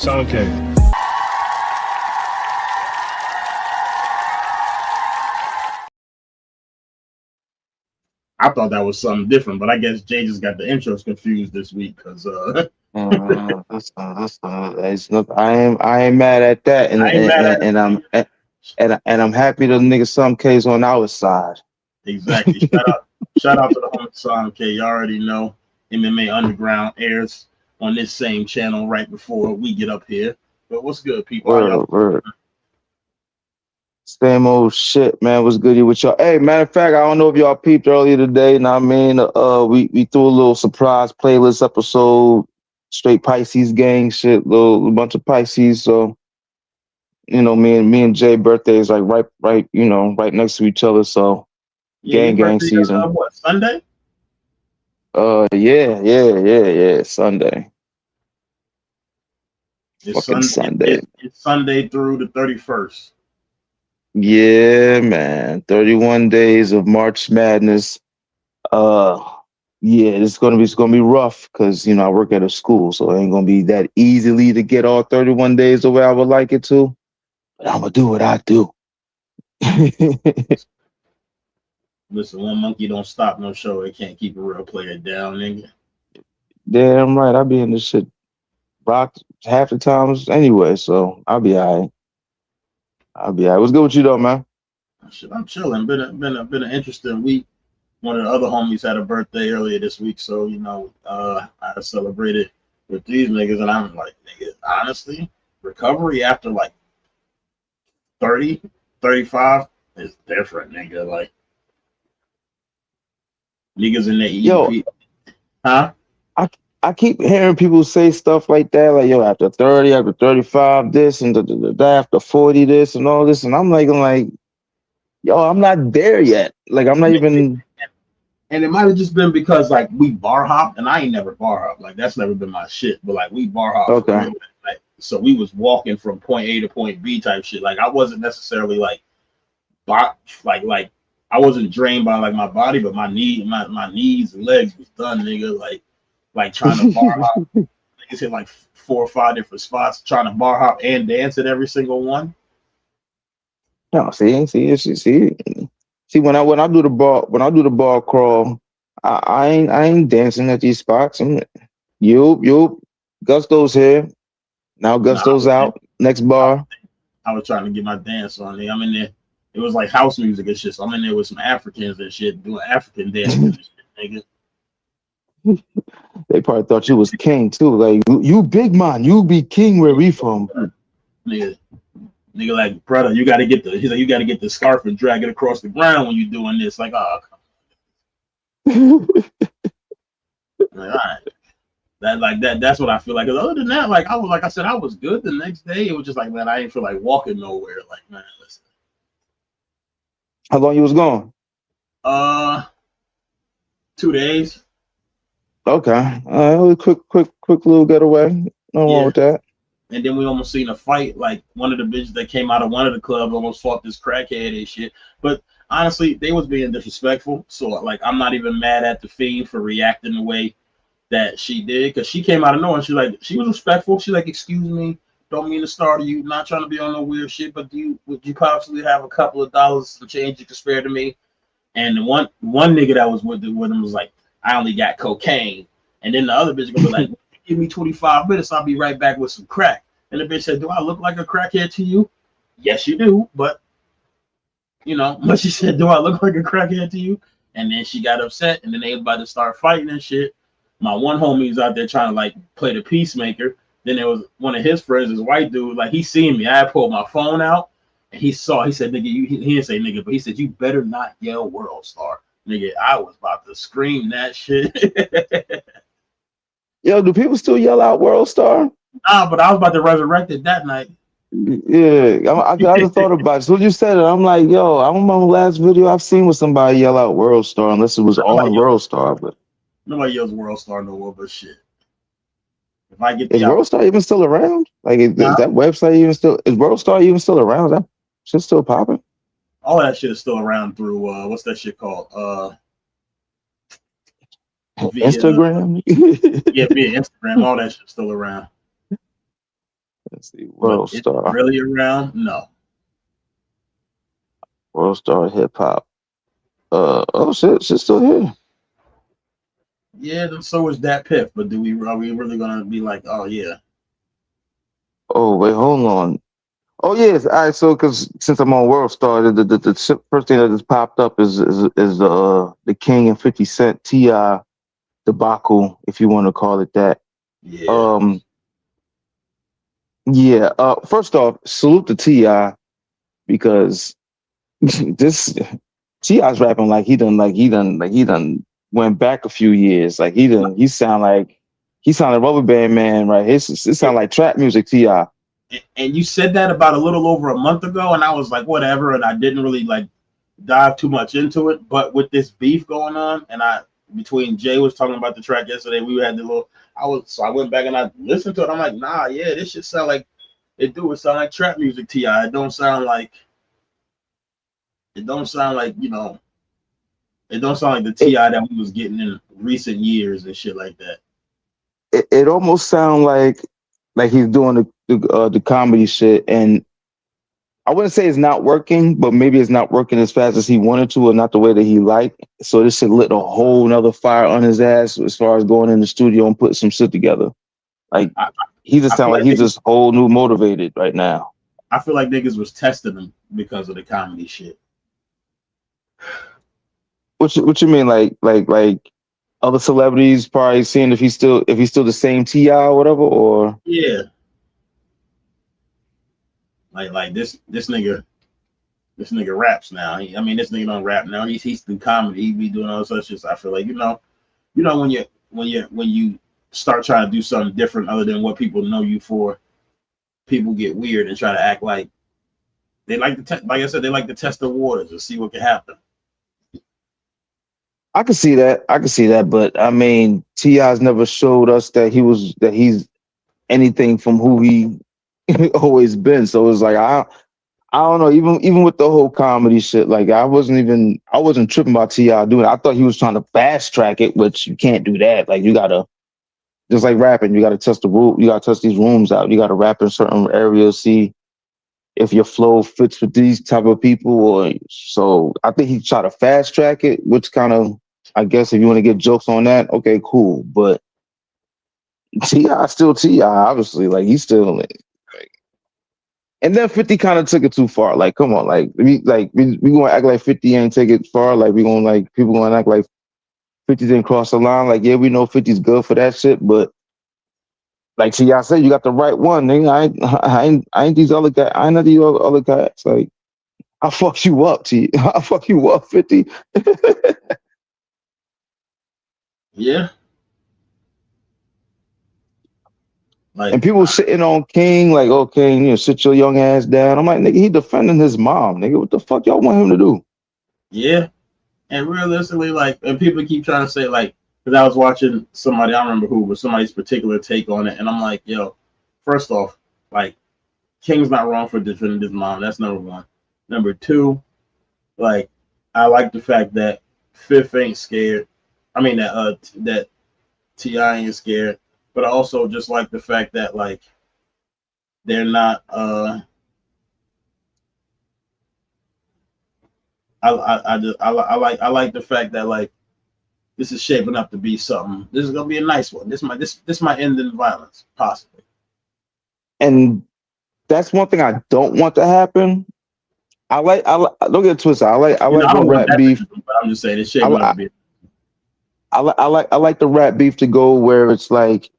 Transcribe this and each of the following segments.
Okay. I thought that was something different, but I guess Jay just got the intros confused this week because It's not, I ain't mad at that, I ain't mad at and I'm happy the nigga some K's on our side. exactly. Shout out to the homie Sam K. You already know MMA Underground airs on this same channel right before we get up here. But what's good, people? How y'all? Word. Same old shit, man. What's goody with y'all? Hey, matter of fact, I don't know if y'all peeped earlier today. Now, I mean, we threw a little surprise playlist episode, straight Pisces gang shit, a bunch of Pisces. So, you know, me and Jay birthdays like right, you know, right next to each other. So, Yeah, your gang birthday season. what, Sunday? Yeah. Sunday. It's Fucking Sunday. Sunday. It's Sunday through the 31st. Yeah, man. 31 days of March Madness. Yeah, it's gonna be rough because you know I work at a school, so it ain't gonna be that easily to get all 31 days the way I would like it to. But I'm gonna do what I do. Listen, one monkey don't stop no show. It can't keep a real player down, nigga. Damn right, I be in this shit rocked half the times anyway, so I'll be all right. What's good with you though, man? Shit, I'm chilling. Been an interesting week. One of the other homies had a birthday earlier this week, so you know, I celebrated with these niggas, and I'm like, nigga, honestly, recovery after like 30, 35 is different, nigga. Like niggas in the Yo, EP, huh? I keep hearing people say stuff like that, like yo, after 30, after 35, this and after 40, this and all this, and I'm like, yo, I'm not there yet. Like I'm not even. And it might have just been because like we bar hop, and I ain't never bar hop. Like that's never been my shit. But like we bar hop for Okay. real. Like so we was walking from point A to point B type shit. Like I wasn't necessarily like like I wasn't drained by like my body, but my knees and legs was done, nigga. Like trying to bar hop. Niggas hit like 4 or 5 different spots, trying to bar hop and dance at every single one. No, see. When I do the ball crawl, I ain't dancing at these spots. You, Gusto's here. Now Nah, Gusto's out. Next bar. I was trying to get my dance on. Nigga. I'm in there. It was like house music and shit. So I'm in there with some Africans and shit, doing African dances and shit, nigga. They probably thought you was king too. Like you big man, you be king where we from. Nigga, like brother, you gotta get he's like, you gotta get the scarf and drag it across the ground when you doing this. Like, oh, like, all right. That's what I feel like. 'Cause other than that, like I said, I was good the next day. It was just like, man, I didn't feel like walking nowhere. Like, man, listen. How long you was gone? 2 days. Okay. Quick little getaway. No wrong with that. And then we almost seen a fight. Like one of the bitches that came out of one of the clubs almost fought this crackhead and shit. But honestly, they was being disrespectful. So like, I'm not even mad at the Fiend for reacting the way that she did, because she came out of nowhere. She was respectful. She's like, excuse me, don't mean to startle you. Not trying to be on no weird shit, but would you possibly have a couple of dollars, some change you could spare to me? And the one nigga that was with him was like, I only got cocaine. And then the other bitch gonna be like, give me 25 minutes, I'll be right back with some crack. And the bitch said, do I look like a crackhead to you? Yes, you do. But she said, do I look like a crackhead to you? And then she got upset, and then they was about to start fighting and shit. My one homie's out there trying to like play the peacemaker. Then there was one of his friends, this white dude, like he seen me. I pulled my phone out, and he said, nigga, he didn't say nigga, but he said, you better not yell World Star. Nigga, I was about to scream that shit. Yo, do people still yell out World Star? Nah, but I was about to resurrect it that night. Yeah, I just thought about it. So you said it, I'm like, yo, I remember the last video I've seen with somebody yell out World Star, unless it was on World Star. But nobody yells World Star no more, but shit. If I get is World Star even still around? Like, is that website even still? Is World Star even still around? Is that shit still popping? All that shit is still around through what's that shit called? Instagram. Yeah, via Instagram. All that shit's still around. Let's see, But World it's Star, really around. No. World Star Hip Hop. Oh shit, she's still here. Yeah, then so is that Piff. But are we really gonna be like, oh yeah, Oh wait, hold on. Oh yes, all right. So, because since I'm on World Star, the first thing that just popped up is the King and 50 Cent Ti debacle, if you want to call it that. yeah. Um, yeah. First off, salute to Ti because this Ti's rapping like he done went back a few years. Like he sounded Rubber Band Man, right? It sound like trap music. Ti. And you said that about a little over a month ago, and I was like, whatever, and I didn't really like dive too much into it. But with this beef going on, and I between Jay was talking about the track yesterday, we had the little. I went back and I listened to it. I'm like, nah, yeah, this shit sound like it do. It sound like trap music. Ti. It don't sound like it don't sound like the Ti It, that we was getting in recent years and shit like that. it almost sound like he's doing the comedy shit, and I wouldn't say it's not working, but maybe it's not working as fast as he wanted to, or not the way that he liked. So this shit lit a whole nother fire on his ass as far as going in the studio and putting some shit together. Like I, he just I sound feel like like he's just whole new motivated right now. I feel like niggas was testing him because of the comedy shit. What you mean, like other celebrities probably seeing if he's still the same Ti or whatever, or Yeah, like this nigga raps now. I mean, this nigga don't rap now. He's in comedy. He be doing all such shit. I feel like when you start trying to do something different other than what people know you for, people get weird and try to act like they like to like I said, they like to test the waters and see what can happen. I can see that. I can see that, but I mean, Ti's never showed us that he's anything from who he always been. So it's like I don't know. Even with the whole comedy shit, like I wasn't tripping about Ti doing it. I thought he was trying to fast track it, which you can't do that. Like you gotta just like rapping, you gotta test the rule. You gotta test these rooms out. You gotta rap in certain areas, see if your flow fits with these type of people. Or so I think he tried to fast track it, which kind of I guess if you want to get jokes on that, okay, cool. But Ti still Ti, obviously. Like he's still like, and then 50 kind of took it too far. Like, come on, we gonna act like 50 ain't take it far. Like we gonna like people gonna act like 50 didn't cross the line. Like, yeah, we know 50's good for that shit, but like see, y'all said you got the right one, nigga. I ain't these other guys. I ain't none of these other guys. Like, I fuck you up, T. I fuck you up, 50. Yeah, And like people sitting on King, like, oh, King, sit your young ass down. I'm like, nigga, he defending his mom, nigga. What the fuck y'all want him to do? yeah, and realistically, like, and people keep trying to say like, because I was watching somebody, I don't remember who, but somebody's particular take on it, and I'm like, yo, first off, like, King's not wrong for defending his mom. That's number one. Number two, like, I like the fact that Fifth ain't scared. I mean that Ti ain't scared, but I also just like the fact that like they're not. I like the fact that like this is shaping up to be something. This is gonna be a nice one. This might end in violence, possibly. And that's one thing I don't want to happen. Don't get twisted. I You know, like I the don't want rap that to beef. happen, but I'm just saying it's I, shaping up to I, be. I like the rap beef to go where it's like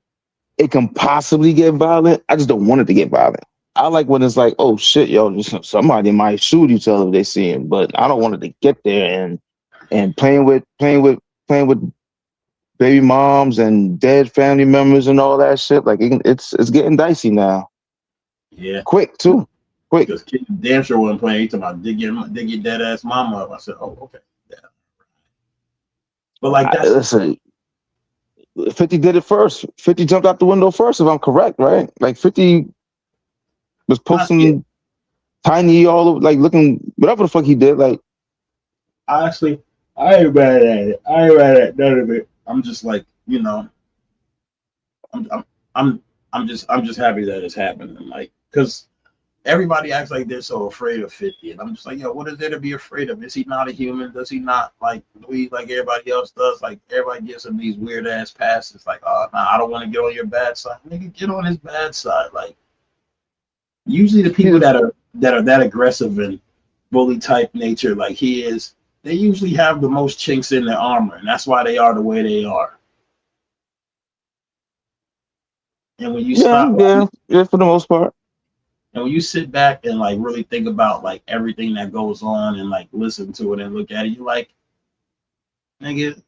it can possibly get violent. I just don't want it to get violent. I like when it's like, oh shit, yo, somebody might shoot each other if they see him, but I don't want it to get there and playing with baby moms and dead family members and all that shit. Like it's getting dicey now. Yeah, Quick too, quick. because Kid damn sure wasn't playing. He talking about dig your dead ass mama up. I said, oh okay, yeah. But like that's Listen, 50 did it first. 50 jumped out the window first, if I'm correct, right? Like 50 was yeah. posting tiny all over, like looking whatever the fuck he did. Like Honestly, I ain't mad at it. I ain't mad at none of it. I'm just like, I'm I'm I'm just happy that it's happening. Like, because everybody acts like they're so afraid of 50, and I'm just like, yo, what is there to be afraid of? Is he not a human? Does he not like we like everybody else does? Like everybody gives him these weird ass passes. Like, oh, nah, I don't want to get on your bad side. Nigga, get on his bad side. Like, usually the people Yes. that are that aggressive and bully type nature, like he is, they usually have the most chinks in their armor, and that's why they are the way they are. And when you Yeah, stop, yeah, yeah, for the most part. and when you sit back and like really think about like everything that goes on and like listen to it and look at it, you like, nigga,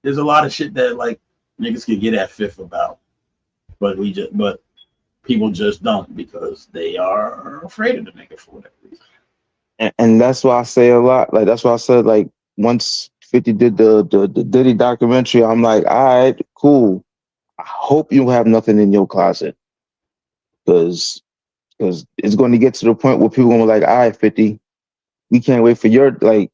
there's a lot of shit that like niggas can get at fifth about, but people just don't because they are afraid of the nigga for whatever reason. And that's why I say a lot. Like that's why I said like once 50 did the Diddy documentary, I'm like, all right, cool. I hope you have nothing in your closet because it's going to get to the point where people are gonna be like, all right, 50, we can't wait for your like.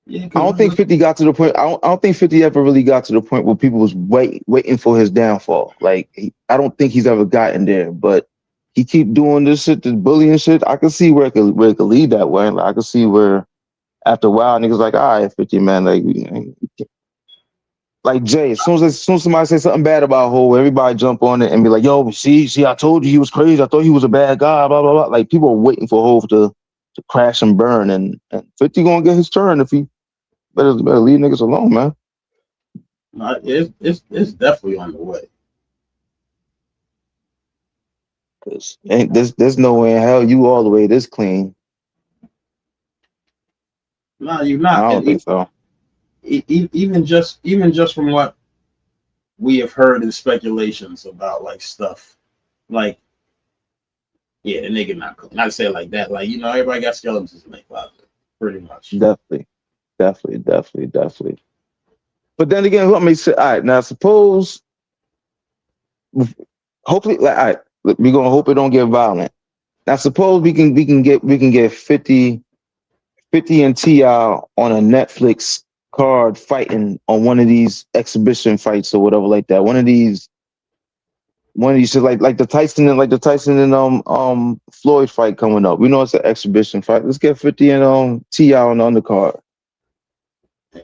Yeah, I because don't think 50 got to the point. I don't think 50 ever really got to the point where people was waiting for his downfall. Like I don't think he's ever gotten there. But he keep doing this shit, this bullying shit. I can see where it could lead that way. Like I can see where after a while niggas like, all right, 50 man, like Jay. As soon as somebody say something bad about Ho, everybody jump on it and be like, yo, see, I told you he was crazy. I thought he was a bad guy. Blah blah blah. Like people are waiting for Ho to crash and burn, and 50 gonna get his turn if he better leave niggas alone, man. it's definitely on the way. Cause ain't there's no way in hell you all the way this clean. No, you're I not. don't think so. Even just from what we have heard in speculations about like stuff, like yeah, the nigga not cool. Not to say it like that. Like everybody got skeletons in their closet, pretty much. Definitely, definitely, definitely, definitely. But then again, let me say, all right, now suppose hopefully like all right, we're gonna hope it don't get violent. Now suppose we can get 50 and T.I. on a Netflix card fighting on one of these exhibition fights or whatever like that. One of these shit like the Tyson and Floyd fight coming up. We know it's an exhibition fight. Let's get 50 and T.I. on the undercard.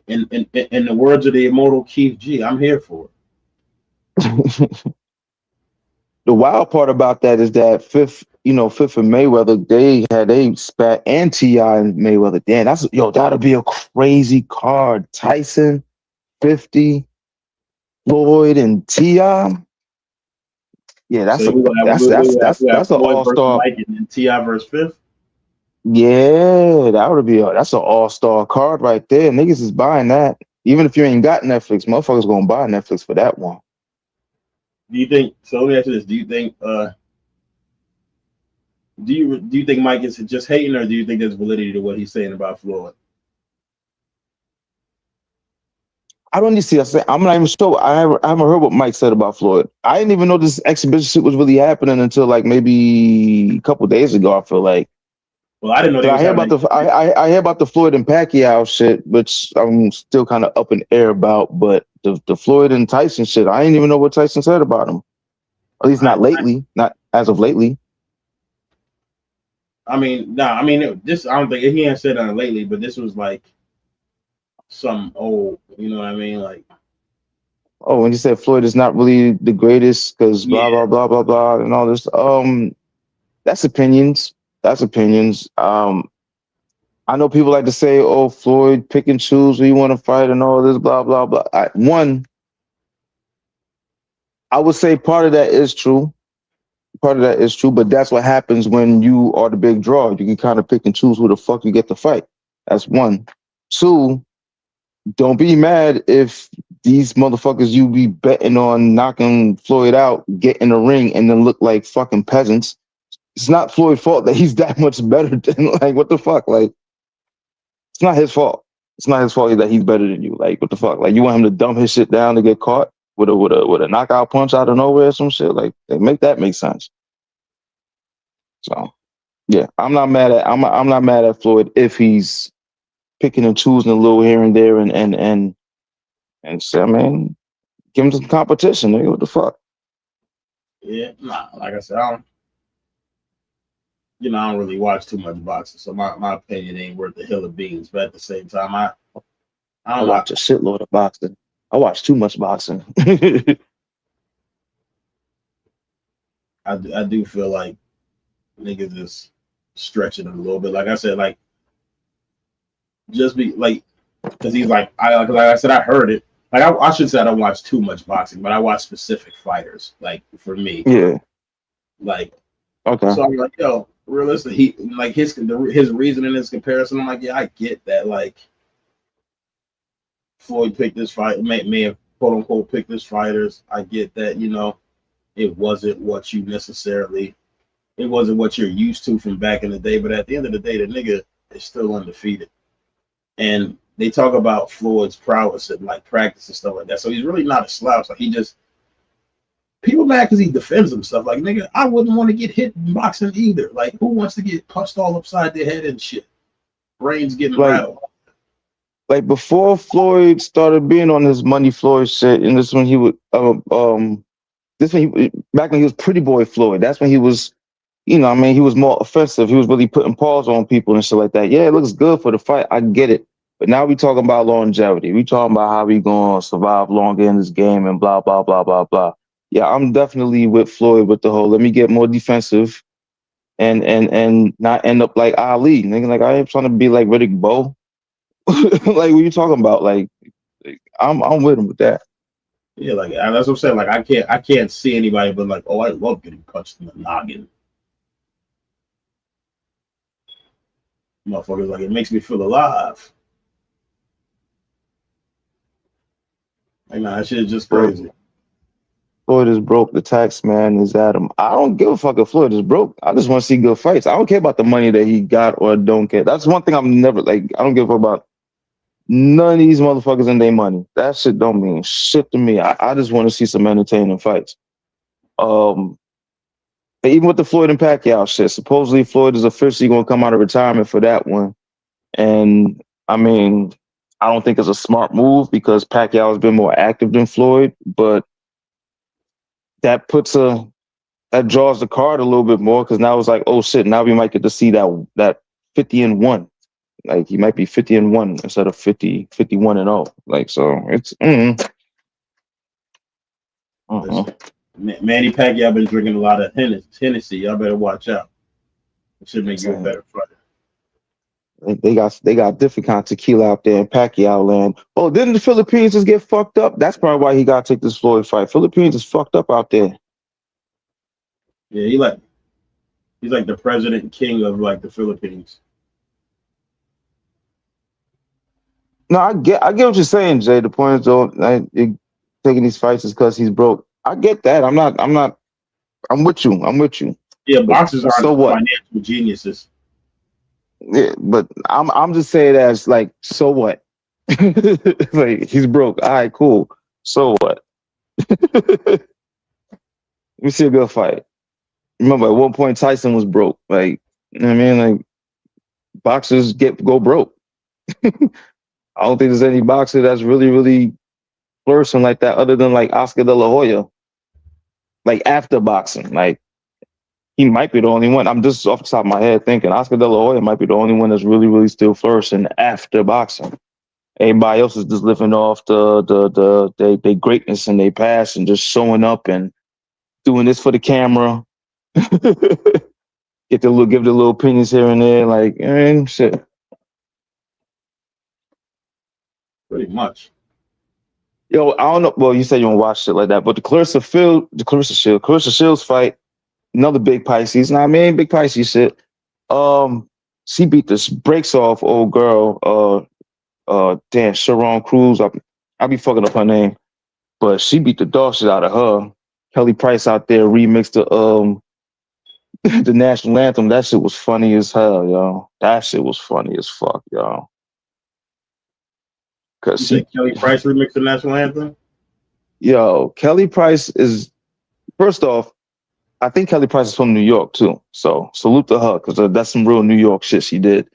In the words of the immortal Keith G, I'm here for it. The wild part about that is that Fifth and Mayweather, they had a spat and T.I. and Mayweather. Damn, that'll be a crazy card. Tyson, 50, Floyd, and T.I. Yeah, So we gonna have that's an Floyd all versus star. Mike and then Ti versus Fifth. Yeah, that's an all star card right there. Niggas is buying that. Even if you ain't got Netflix, motherfuckers gonna buy Netflix for that one. Do you think? So let me ask you this: do you think Mike is just hating, or do you think there's validity to what he's saying about Floyd? I don't need to see. I'm not even sure. I haven't heard what Mike said about Floyd. I didn't even know this exhibition shit was really happening until like maybe a couple days ago. I feel like. Well, I didn't know Cause they was having any. I hear about the Floyd and Pacquiao shit, which I'm still kind of up in the air about. But the Floyd and Tyson shit, I didn't even know what Tyson said about him. At least not lately, not as of lately. I mean, nah. I mean, this I don't think he ain't said that lately, but this was like some old. You know what I mean? Like, Oh, when you said Floyd is not really the greatest because yeah, blah blah blah blah blah and all this. That's opinions. That's opinions. I know people like to say, "Oh, Floyd, pick and choose who you want to fight and all this blah blah blah." I would say part of that is true. Part of that is true, but that's what happens when you are the big draw. You can kind of pick and choose who the fuck you get to fight. That's one. Two, don't be mad if these motherfuckers you be betting on knocking Floyd out get in the ring and then look like fucking peasants. It's not Floyd's fault that he's that much better than like what the fuck? Like it's not his fault. It's not his fault that he's better than you. Like what the fuck? Like you want him to dump his shit down to get caught with a knockout punch out of nowhere or some shit? Like make that make sense. So yeah, I'm not mad at Floyd if he's picking and choosing a little here and there and say, man, give him some competition, nigga. What the fuck? Yeah, nah, like I said, I don't really watch too much boxing, so my opinion ain't worth a hill of beans. But at the same time, I I don't know. watch a shitload of boxing. I watch too much boxing. I do feel like niggas is stretching it a little bit. Like I said, like just be like, because he's like, like I said, I heard it. Like I should say I don't watch too much boxing, but I watch specific fighters. Like for me, Yeah. like Okay. so I'm like, yo, realistically, he like his reasoning, his comparison. I'm like, yeah, I get that. Like Floyd picked this fight, may have quote unquote picked this fighters. I get that. It wasn't what you necessarily. It wasn't what you're used to from back in the day. But at the end of the day, the nigga is still undefeated. And they talk about Floyd's prowess and like practice and stuff like that. So he's really not a slouch. Like he just people mad because he defends himself. Like nigga, I wouldn't want to get hit in boxing either. Like who wants to get punched all upside their head and shit? Brains getting Like rattled. before Floyd started being on his Money Floyd shit, and this when he would this when he back when he was Pretty Boy Floyd. That's when he was, I mean, he was more offensive. He was really putting paws on people and shit like that. Yeah, it looks good for the fight. I get it. But now we talking about longevity. We talking about how we gonna survive longer in this game and blah blah blah blah blah. Yeah, I'm definitely with Floyd with the whole let me get more defensive and not end up like Ali. Nigga, like I ain't trying to be like Riddick Bowe. Like what you talking about? Like, I'm with him with that. Yeah, like that's what I'm saying. Like I can't see anybody but like, oh, I love getting punched in the noggin. Motherfuckers like it makes me feel alive. Like nah, that shit is just Floyd, crazy. Floyd is broke. The tax man is at him. I don't give a fuck if Floyd is broke. I just want to see good fights. I don't care about the money that he got or don't get. That's one thing I'm never like. I don't give a fuck about none of these motherfuckers and their money. That shit don't mean shit to me. I just want to see some entertaining fights. Um, Even with the Floyd and Pacquiao shit, supposedly Floyd is officially going to come out of retirement for that one. And I mean, I don't think it's a smart move because Pacquiao has been more active than Floyd, but that that draws the card a little bit more because now it's like, oh shit, now we might get to see that 50-1. Like he might be 50-1 instead of 51-0. Like so it's Listen, Manny Pacquiao been drinking a lot of Hennessy. Y'all better watch out. It should make you a better fighter. They got different kind of tequila out there in Pacquiao land. Oh, didn't the Philippines just get fucked up? That's probably why he got to take this Floyd fight. Philippines is fucked up out there. Yeah, he's like the president and king of like the Philippines. No, I get what you're saying, Jay. The point is though, taking these fights is because he's broke. I get that. I'm with you. I'm with you. Yeah, But boxers so aren't what? financial geniuses. Yeah, but I'm just saying as like, so what? Like he's broke. All right, cool. So what? Let me see a good fight. Remember, at one point Tyson was broke. Like, you know what I mean? Like boxers go broke. I don't think there's any boxer that's really, really flourishing like that other than like Oscar De La Hoya. Like after boxing. Like he might be the only one. I'm just off the top of my head thinking Oscar De La Hoya might be the only one that's really, really still flourishing after boxing. Everybody else is just living off the greatness in their past and just showing up and doing this for the camera. Give the little opinions here and there, like shit. Pretty much. Yo, I don't know. Well, you said you don't watch shit like that, but the Clarissa Shields fight, another big Pisces. Nah, I mean, big Pisces shit. She beat the breaks off old girl. Damn, Sharon Cruz. I be fucking up her name, but she beat the dog shit out of her. Kelly Price out there remixed the the national anthem. That shit was funny as hell, yo. That shit was funny as fuck, yo. You Cause say Kelly Price remixed the national anthem? Kelly Price is first off. I think Kelly Price is from New York too. So salute to her because that's some real New York shit she did.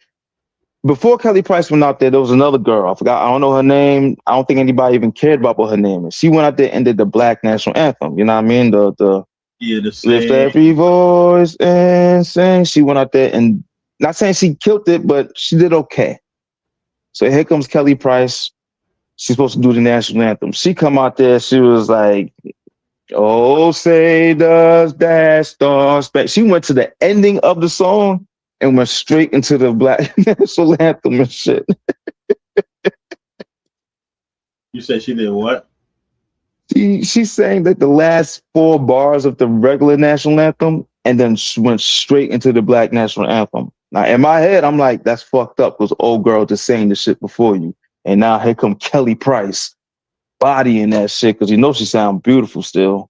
Before Kelly Price went out there was another girl. I forgot. I don't know her name. I don't think anybody even cared about what her name is. She went out there and did the Black National Anthem. You know what I mean? The Yeah, the Lift same. every voice and sing. She went out there and not saying she killed it, but she did okay. So here comes Kelly Price. She's supposed to do the national anthem. She come out there. She was like, "Oh, say does that star spangled." She went to the ending of the song and went straight into the black national anthem and shit. You said she did what? She's saying that the last 4 bars of the regular national anthem and then went straight into the black national anthem. Now in my head, I'm like, that's fucked up because old girl just saying the shit before you. And now here come Kelly Price bodying that shit because you know she sound beautiful still.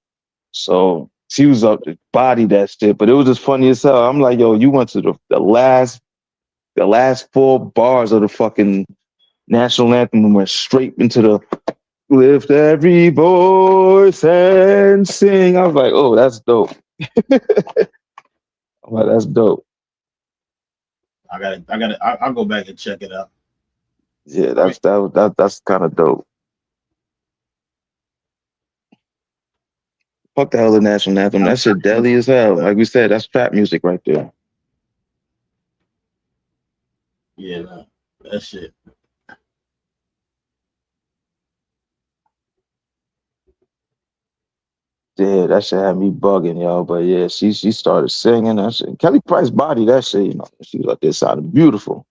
So she was up to body that shit, but it was just funny as hell. I'm like, yo, you went to the last 4 bars of the fucking national anthem and went straight into the lift every voice and sing. I was like, oh, that's dope. I'm like, that's dope. I'll go back and check it out. Yeah, I mean, that's kind of dope. Fuck the hell the national anthem. That shit deadly as hell. Like we said, that's trap music right there. yeah, no, that shit. Yeah, that shit had me bugging, yo. But yeah, she started singing that shit. Kelly Price body that shit, you know. She was like, this sounded beautiful.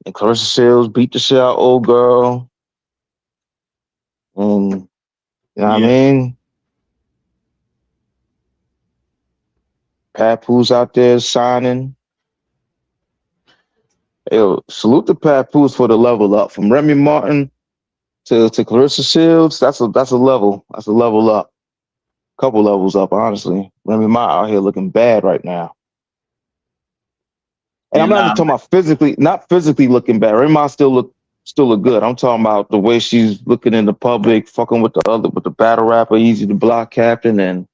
And Clarissa Shields beat the shit out old girl. And you know what I Yeah, mean? Papoose out there shining. Yo, salute the Papoose for the level up. From Remy Martin to Clarissa Shields, that's a level. That's a level up. Couple levels up, honestly. Remy Martin out here looking bad right now. And yeah, I'm not nah, just talking about physically, not physically looking bad. Remy Martin still look good. I'm talking about the way she's looking in the public, fucking with the battle rapper, Easy the Block Captain, and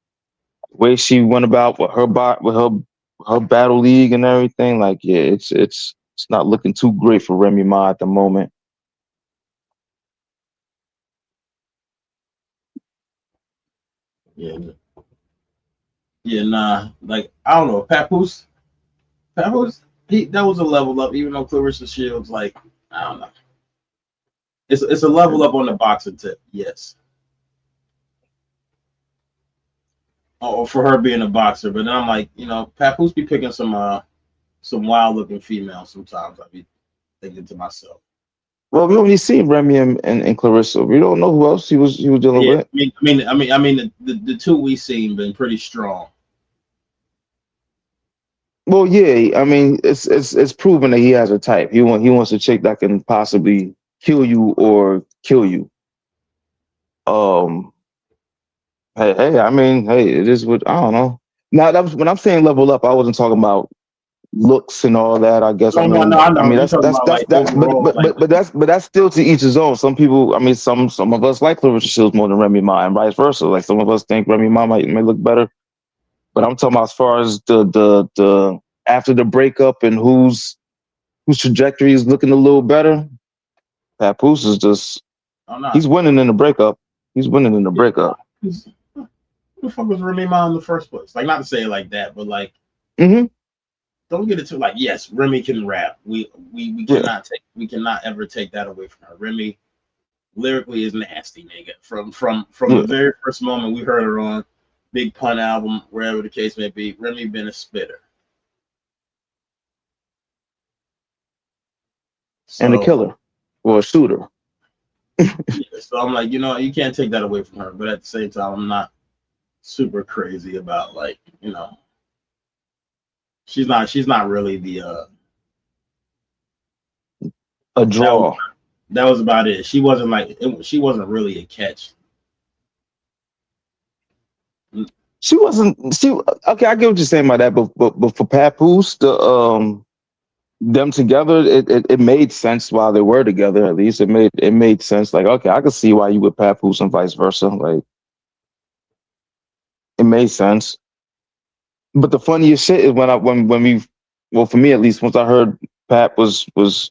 the way she went about with her battle league and everything. Like, yeah, it's not looking too great for Remy Ma at the moment. yeah, yeah, nah. Like I don't know, Papoose, that was a level up. Even though Clarissa Shields, like I don't know, it's a level up on the boxing tip. Yes, or for her being a boxer. But then I'm like, Papoose be picking some wild looking females. Sometimes I be thinking to myself. Well, we only seen Remy and Clarissa. We don't know who else he was dealing Yeah, with. the two we seen been pretty strong. Well, yeah, I mean, it's proven that he has a type. He wants a chick that can possibly kill you or kill you. Um, hey, I mean, hey, it is what I don't know. Now that was when I'm saying level up, I wasn't talking about looks and all that. I guess No, no, no. I I know mean you're talking about that's like overall, like but that's still to each his own. Some people, I mean, some of us like Clarissa Shields more than Remy Ma, and vice versa. Like some of us think Remy Ma may look better. But I'm talking about as far as the after the breakup and whose trajectory is looking a little better. Papoose is just I'm not. he's winning in the breakup. He's winning in the breakup. Who the fuck was Remy Ma in the first place? Like, not to say it like that, but like, Mm-hmm. don't get it to like, yes, Remy can rap. We Yeah. we cannot ever take that away from her. Remy lyrically is nasty, nigga. From Yeah. the very first moment we heard her on Big Pun album, wherever the case may be, Remy been a spitter. And a So killer or a shooter. yeah, so I'm like, you can't take that away from her. But at the same time, I'm not super crazy about like, she's not really the A that was draw. that was about it. She wasn't really a catch. She wasn't okay, I get what you're saying about that, but for Papoose, them together, it made sense while they were together. At least it made sense. Like, okay, I could see why you would Papoose and vice versa. Like, it made sense. But the funniest shit is well, for me at least, once I heard Pat was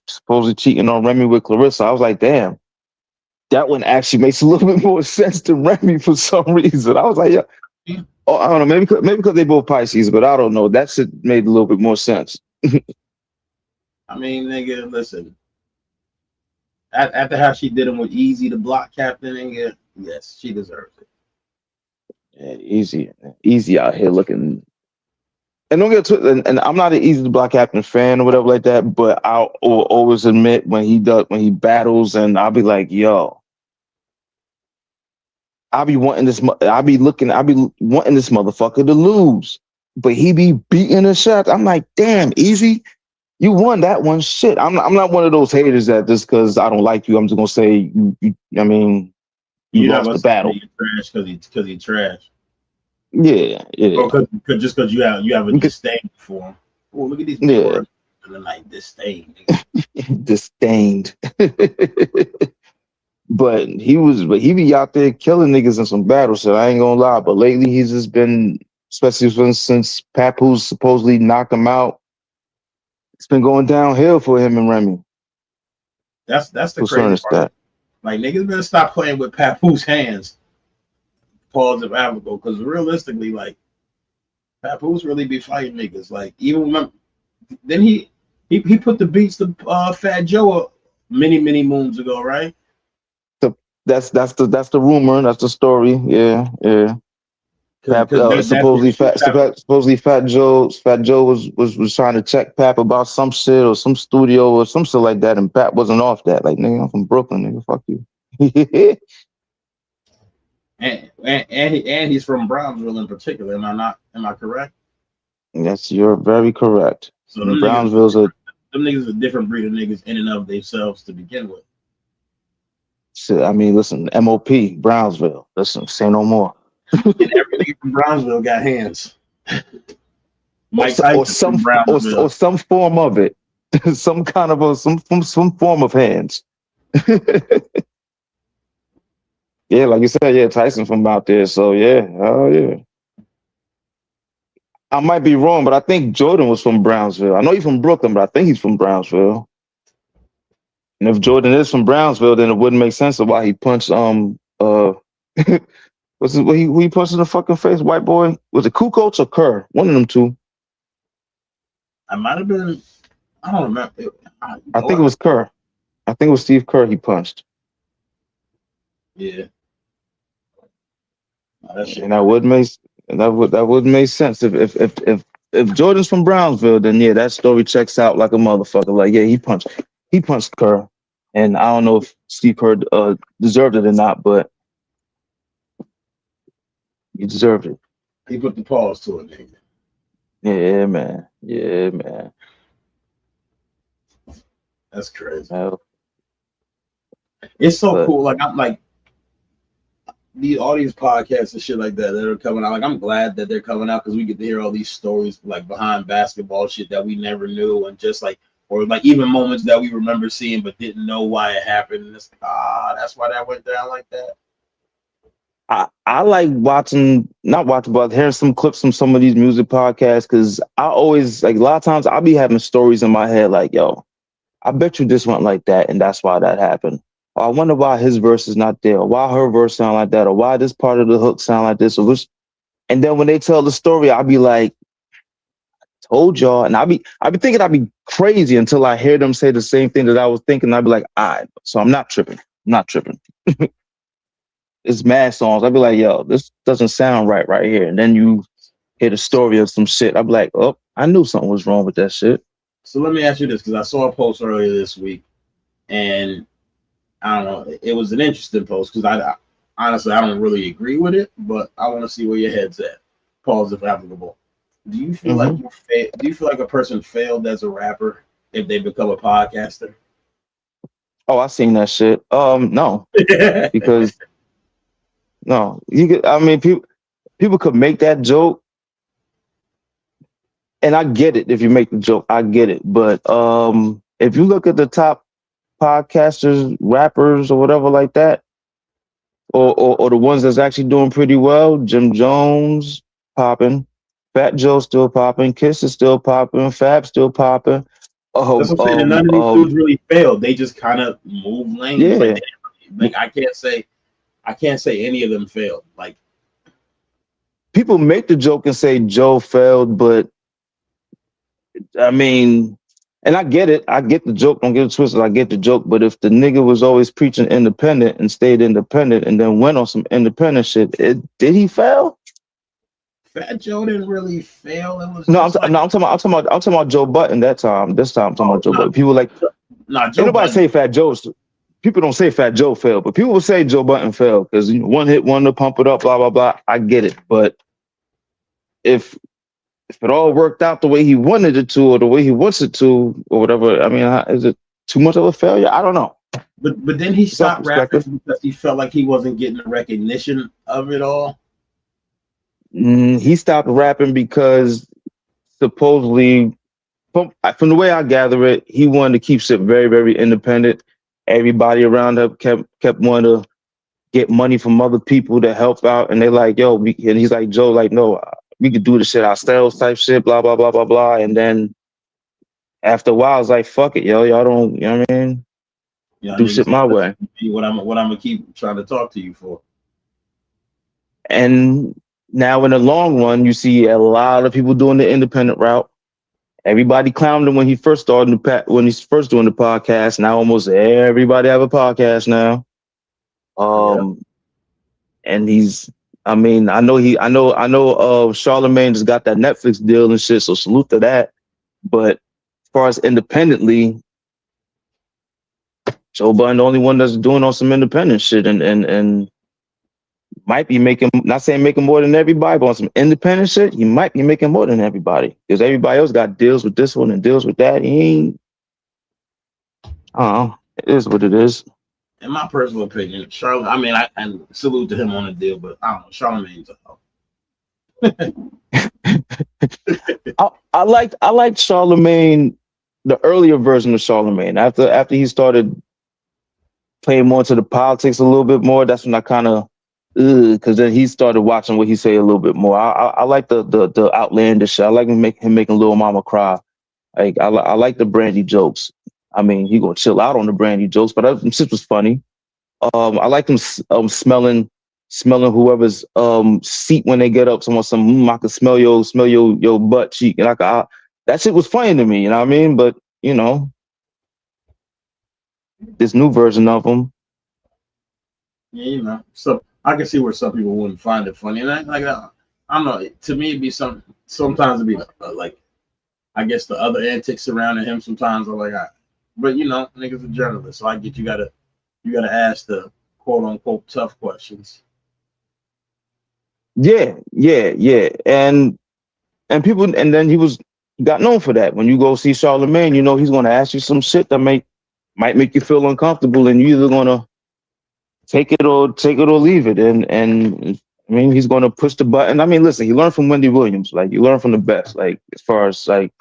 supposedly cheating on Remy with Clarissa, I was like, damn, that one actually makes a little bit more sense to Remy for some reason. I was like, yeah, Oh, I don't know. Maybe because they both Pisces, but I don't know. That shit made a little bit more sense. I mean, nigga, listen. After how she did him with Easy, the block captain, nigga, yes, she deserves it. Yeah, easy out here looking. And don't get and I'm not an Easy to Block Captain fan or whatever like that, but I'll always admit when he battles, and I'll be like, yo, I'll be wanting I'll be wanting this motherfucker to lose, but he be beating the shots. I'm like, damn, Easy, you won that one. Shit, I'm not one of those haters that just because I don't like you, I'm just gonna say I mean, you You're not lost gonna the say battle. that you're trash because he trash. Yeah, Or yeah. just because you have a Because- disdain for him. Oh, look at these big yeah, words in the night. Disdain. Nigga. disdained. But he be out there killing niggas in some battles. So I ain't gonna lie. But lately he's just been, especially since Papoose supposedly knocked him out. It's been going downhill for him and Remy. That's the Concerning crazy part. that. Like niggas better stop playing with Papoose hands. Pause of Africa, because realistically, like Papoose really be fighting niggas. Like even remember, then he put the beats to Fat Joe many moons ago, right? So that's the rumor. That's the story. Yeah, yeah. Because that's where Supposedly Fat Joe was trying to check Pap about some shit or some studio or some shit like that, and Pap wasn't off that. Like, nigga, I'm from Brooklyn, nigga, fuck you. and he's from Brownsville in particular. Am I not? Am I correct? Yes, you're very correct. So And Brownsville's them niggas a different breed of niggas in and of themselves to begin with. shit. I mean, listen, MOP Brownsville. Listen, say no more. And every nigga from Brownsville got hands. Mike or Tyson from Brownsville. some form of it, some kind of some form of hands. Yeah, like you said, yeah, Tyson from out there. So yeah, oh yeah. I might be wrong, but I think Jordan was from Brownsville. I know he's from Brooklyn, but I think he's from Brownsville. And if Jordan is from Brownsville, then it wouldn't make sense of why he punched what's it, who he punched in the fucking face, white boy? Was it Kukoc or Kerr? One of them two. I might have been. I don't remember. I think it was Kerr. I think it was Steve Kerr he punched. Yeah. And that would make sense if Jordan's from Brownsville, then yeah, that story checks out like a motherfucker. Like yeah, he punched Kerr, and I don't know if Steve Kerr deserved it or not, but he deserved it. He put the pause to it, nigga. Yeah, man. Yeah, man. That's crazy. Well, it's so cool. Like I'm like all these podcasts and shit like that are coming out. Like I'm glad that they're coming out because we get to hear all these stories like behind basketball shit that we never knew, and just like or like even moments that we remember seeing but didn't know why it happened. And it's like, that's why that went down like that. I like not watching, but hearing some clips from some of these music podcasts because I always like a lot of times I'll be having stories in my head like, yo, I bet you this went like that and that's why that happened. Or I wonder why his verse is not there, or why her verse sound like that, or why this part of the hook sound like this, or this. And then when they tell the story, I'll be like, told y'all, and I'll be thinking I'd be crazy until I hear them say the same thing that I was thinking. I'd be like, all right, so I'm not tripping. It's mad songs. I'd be like, yo, this doesn't sound right here. And then you hear the story of some shit. I'd be like, oh, I knew something was wrong with that shit. So let me ask you this, because I saw a post earlier this week, and I don't know, it was an interesting post because I honestly I don't really agree with it, but I want to see where your head's at. Pause if applicable. Do you feel like do you feel like a person failed as a rapper if they become a podcaster? Oh, I seen that shit. No, because no, you could. I mean, people could make that joke, and I get it. If you make the joke, I get it. But if you look at the top podcasters, rappers, or whatever like that, or the ones that's actually doing pretty well, Jim Jones popping, Fat Joe still popping, Kiss is still popping, Fab still popping. That's what I'm saying. And none of these dudes really failed. They just kind of moved lanes. Yeah. Like I can't say any of them failed. Like people make the joke and say Joe failed, but I mean, and I get it. I get the joke. Don't get it twisted. I get the joke. But if the nigga was always preaching independent and stayed independent and then went on some independent shit, did he fail? Fat Joe didn't really fail. It was No, just like I'm talking about Joe Button that time. This time I'm talking about Joe Button. People like, nah, ain't Joe nobody Button. say Fat Joe. People don't say Fat Joe failed, but people will say Joe Button failed because one hit wonder, pump it up, blah blah blah. I get it, but if it all worked out the way he wanted it to, or the way he wants it to, or whatever, I mean, is it too much of a failure? I don't know. But then he It's all stopped rapping perspective. because he felt like he wasn't getting the recognition of it all. He stopped rapping because supposedly, from the way I gather it, he wanted to keep shit very, very independent. Everybody around him kept wanting to get money from other people to help out, and they like, yo, and he's like, Joe, like, no, we could do the shit ourselves, type shit, blah blah blah blah blah. And then after a while, it's like, fuck it, yo, y'all don't, you know what I mean? Y'all Do niggas shit my ain't way. listening to me, what I'm gonna keep trying to talk to you for. And now in the long run, you see a lot of people doing the independent route. Everybody clowned him when he first started when he's first doing the podcast. Now almost everybody have a podcast now. Yeah. And he's, I mean, I know Charlemagne just got that Netflix deal and shit, so salute to that. But as far as independently, Joe Budden the only one that's doing on some independent shit and might be making, not saying making more than everybody, but on some independent shit, he might be making more than everybody because everybody else got deals with this one and deals with that. He ain't, I don't know. It is what it is. In my personal opinion, Charlotte. I mean, I salute to him on the deal, but I don't know. Charlemagne's a hoe. I liked Charlemagne, the earlier version of Charlemagne. After he started playing more into the politics a little bit more, that's when I kind of, because then he started watching what he say a little bit more. I like the outlandish shit. I like him making Lil Mama cry. Like I like the Brandy jokes. I mean, he gonna chill out on the Brandy jokes, but that shit was funny. I like him smelling whoever's seat when they get up. I can smell your butt cheek, and that shit was funny to me. You know what I mean? But you know, this new version of him. Yeah, you know. So I can see where some people wouldn't find it funny, and I don't know. To me, it'd be sometimes it'd be like I guess the other antics surrounding him. Sometimes are like, but you know, niggas a journalist, so I get you gotta ask the quote unquote tough questions. Yeah, and people, and then he got known for that. When you go see Charlemagne, you know he's gonna ask you some shit that might make you feel uncomfortable, and you either gonna take it or leave it. And I mean, he's gonna push the button. I mean, listen, he learned from Wendy Williams. Like, you learn from the best. Like, as far as like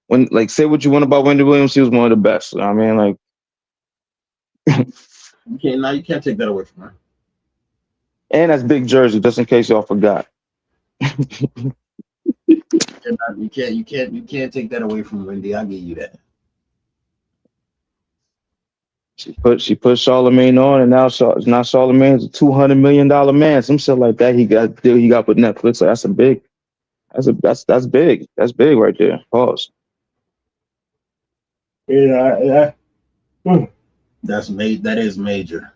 when, like, say what you want about Wendy Williams, she was one of the best. I mean, like, you can't take that away from her. and that's Big Jersey, just in case y'all forgot. You can't take that away from Wendy. I'll give you that. She put Charlemagne on, and now Charlemagne's a $200 million man, some shit like that. He got with Netflix. So that's big. That's big. That's big right there. Pause. Yeah. That is major.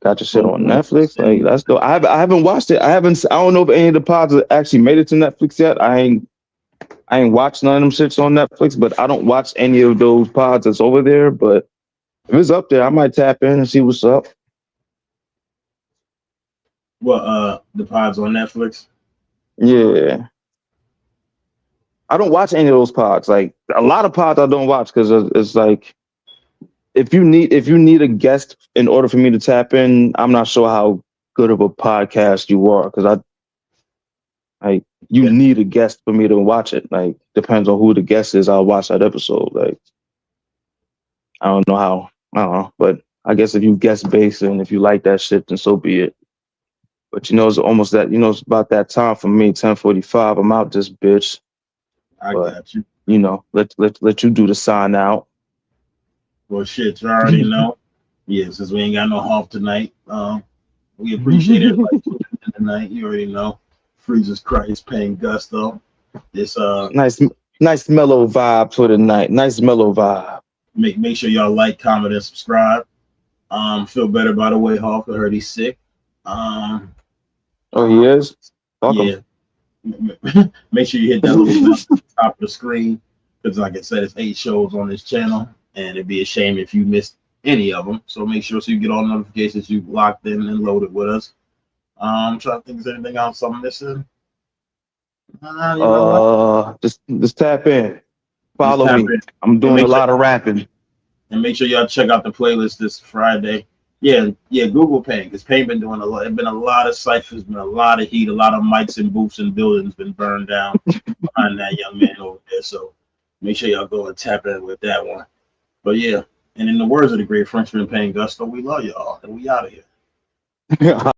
Got your shit on Netflix. Like, that's dope. I haven't watched it. I don't know if any of the pods actually made it to Netflix yet. I ain't watched none of them shits on Netflix, but I don't watch any of those pods that's over there. But if it's up there, I might tap in and see what's up. Well, the pods on Netflix. Yeah. I don't watch any of those pods. Like, a lot of pods I don't watch because it's like, if you need a guest in order for me to tap in, I'm not sure how good of a podcast you are, because you need a guest for me to watch it. Like, depends on who the guest is, I'll watch that episode. Like, I don't know, but I guess if you guest based and if you like that shit, then so be it. But it's almost that, it's about that time for me, 10:45. I'm out this bitch. Got you. Let you do the sign out. Well, shit, you already know. Yeah, since we ain't got no HoF tonight, we appreciate it. in the night. You already know. Freezus Khrist, Pain Gusto. This Nice mellow vibe for the night. Nice mellow vibe. make sure y'all like, comment, and subscribe. Feel better by the way, HoF. I heard he's sick. Oh, he is? Yeah. Make sure you hit that little bell at the top of the screen, because like I said, it's 8 shows on this channel, and it'd be a shame if you missed any of them. So make sure so you get all notifications, you locked in and loaded with us. I'm trying to think, is there anything else I'm missing? Just tap in. Follow tap me. in. I'm doing a lot of rapping. And make sure y'all check out the playlist this Friday. Yeah, Google Pain, because Pain been doing a lot. It's been a lot of ciphers, been a lot of heat, a lot of mics and booths and buildings been burned down behind that young man over there. So make sure y'all go and tap in with that one. But yeah, and in the words of the great Frenchman Pain Gusto, we love y'all, and we out of here.